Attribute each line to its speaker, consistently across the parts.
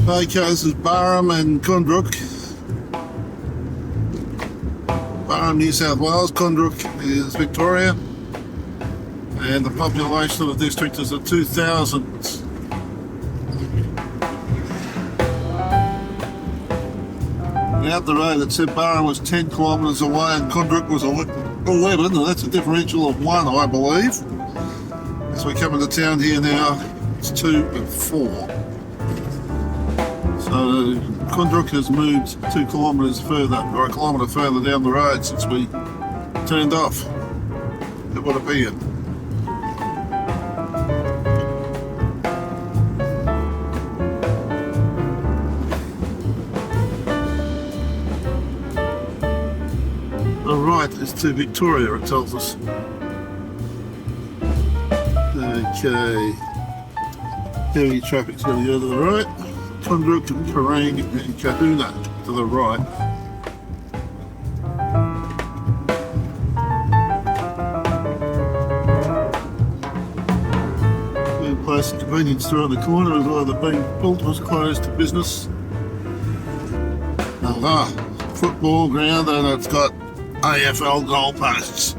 Speaker 1: Okay, this is Barham and Koondrook. Barham, New South Wales, Koondrook is Victoria, and the population of the district is at 2,000. Out the road it said Barham was 10 kilometres away and Koondrook was 11, and that's a differential of 1, I believe. As we come into town here now, it's 2 and 4. So Koondrook has moved 2 kilometres further, or a kilometre further down the road since we turned off. It would appear. The right is to Victoria, it tells us. Okay. Heavy traffic's going to go to the right. Koondrook and Barham and Koondrook to the right. The place, the convenience store on the corner is either being built or was closed to business. Football ground, and it's got AFL goalposts.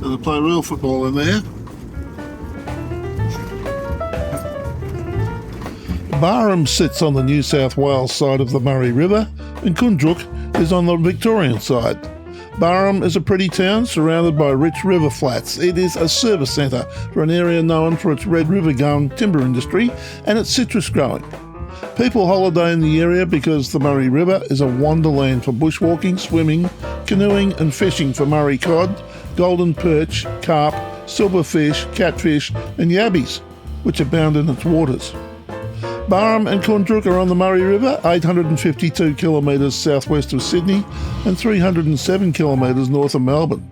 Speaker 1: So they play real football in there. Barham sits on the New South Wales side of the Murray River, and Koondrook is on the Victorian side. Barham is a pretty town surrounded by rich river flats. It is a service centre for an area known for its Red River gum timber industry and its citrus growing. People holiday in the area because the Murray River is a wonderland for bushwalking, swimming, canoeing and fishing for Murray cod, golden perch, carp, silverfish, catfish and yabbies, which abound in its waters. Barham and Koondrook are on the Murray River, 852 kilometres southwest of Sydney and 307 kilometres north of Melbourne.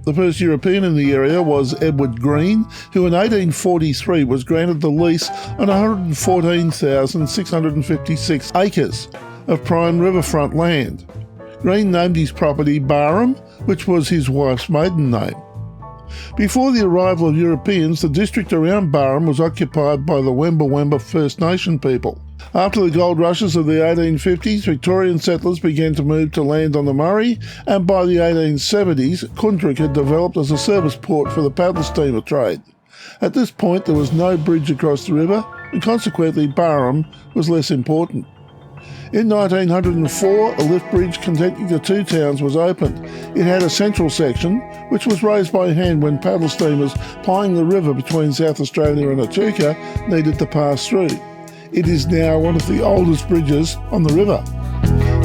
Speaker 1: The first European in the area was Edward Green, who in 1843 was granted the lease on 114,656 acres of prime riverfront land. Green named his property Barham, which was his wife's maiden name. Before the arrival of Europeans, the district around Barham was occupied by the Wemba First Nation people. After the gold rushes of the 1850s, Victorian settlers began to move to land on the Murray, and by the 1870s, Koondrook had developed as a service port for the paddle steamer trade. At this point, there was no bridge across the river, and consequently Barham was less important. In 1904, a lift bridge connecting the two towns was opened. It had a central section, which was raised by hand when paddle steamers plying the river between South Australia and Echuca needed to pass through. It is now one of the oldest bridges on the river.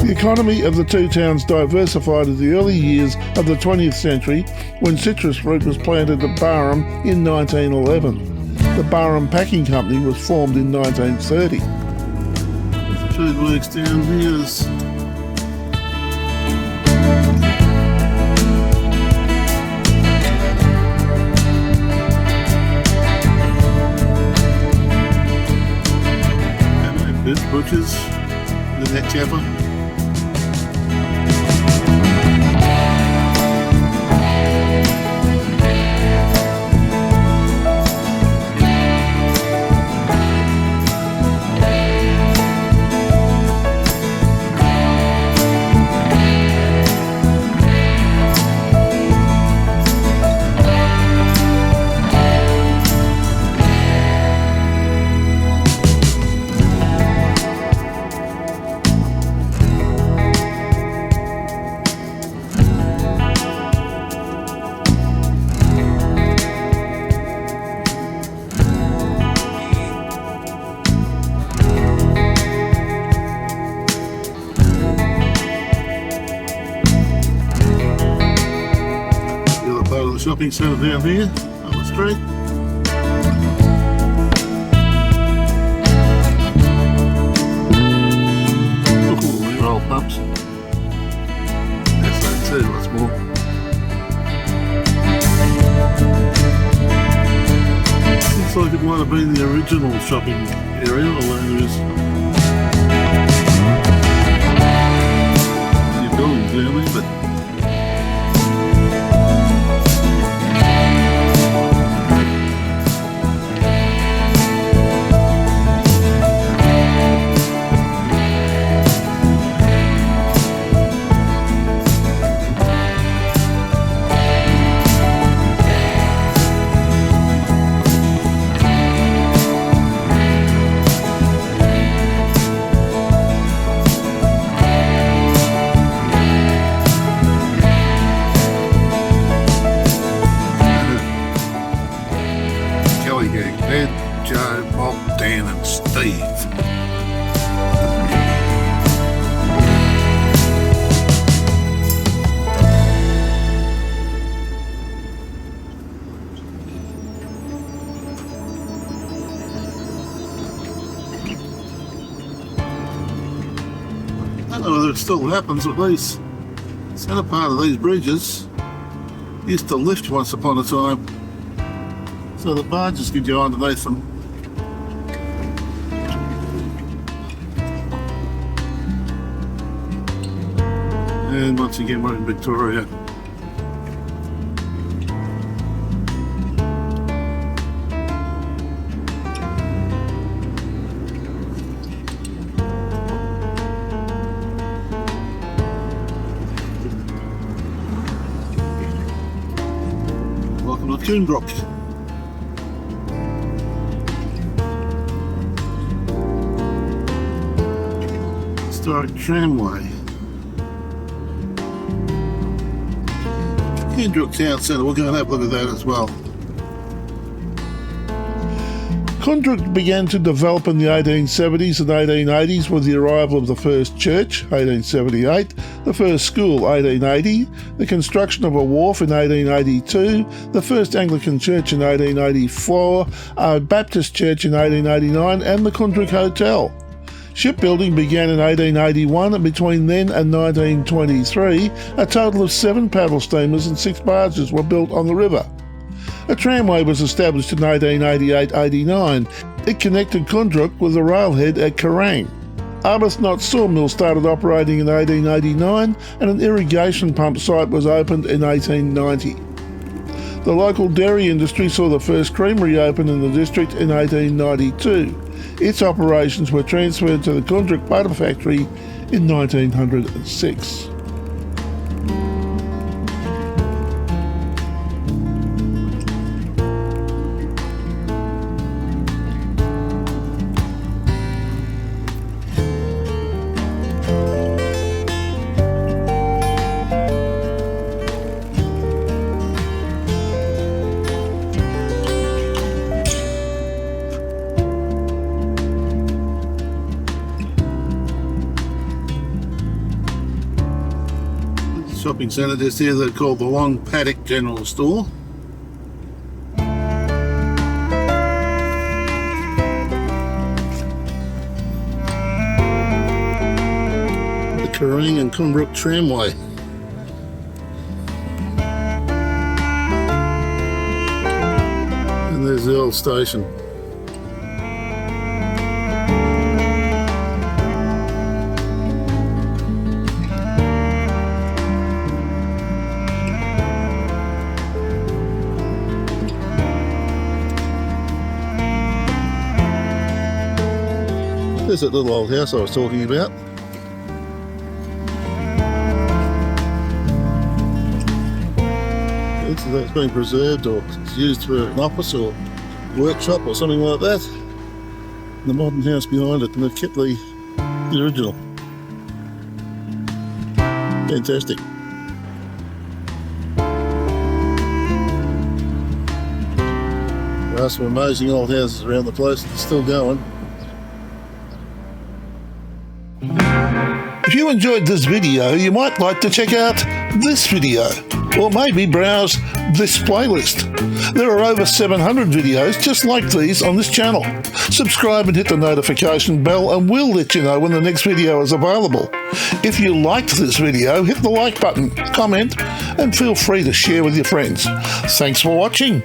Speaker 1: The economy of the two towns diversified in the early years of the 20th century when citrus fruit was planted at Barham in 1911. The Barham Packing Company was formed in 1930. Food works down here. Butchers, the net chapper. Shopping centre down here on the street. Oh, they're old pumps. SO2, what's more. Looks like it might have been the original shopping area, although there's new buildings down there, but Ed, Joe, Bob, Dan and Steve. I don't know whether it still happens, but these centre part of these bridges used to lift once upon a time, so the barges could go underneath them. And once again we're in Victoria. Welcome to Koondrook. Historic tramway. Koondrook Town Centre, we're going to have a look at that as well. Koondrook began to develop in the 1870s and 1880s with the arrival of the first church, 1878, the first school, 1880, the construction of a wharf in 1882, the first Anglican church in 1884, a Baptist church in 1889, and the Koondrook Hotel. Shipbuilding began in 1881, and between then and 1923, a total of 7 paddle steamers and 6 barges were built on the river. A tramway was established in 1888-89. It connected Koondrook with the railhead at Kerrang. Arbuthnot Sawmill started operating in 1889, and an irrigation pump site was opened in 1890. The local dairy industry saw the first creamery open in the district in 1892. Its operations were transferred to the Koondrook Butter Factory in 1906. Shopping centre just here they're called the Long Paddock General Store. The Kerrang and Koondrook Tramway. And there's the old station. There's that little old house I was talking about. Looks as though it's been preserved or it's used for an office or workshop or something like that. The modern house behind it, and they've kept the original. Fantastic. There are some amazing old houses around the place that are still going. If you enjoyed this video, you might like to check out this video, or maybe browse this playlist. There are over 700 videos just like these on this channel. Subscribe and hit the notification bell and we'll let you know when the next video is available. If you liked this video, hit the like button, comment, and feel free to share with your friends. Thanks for watching.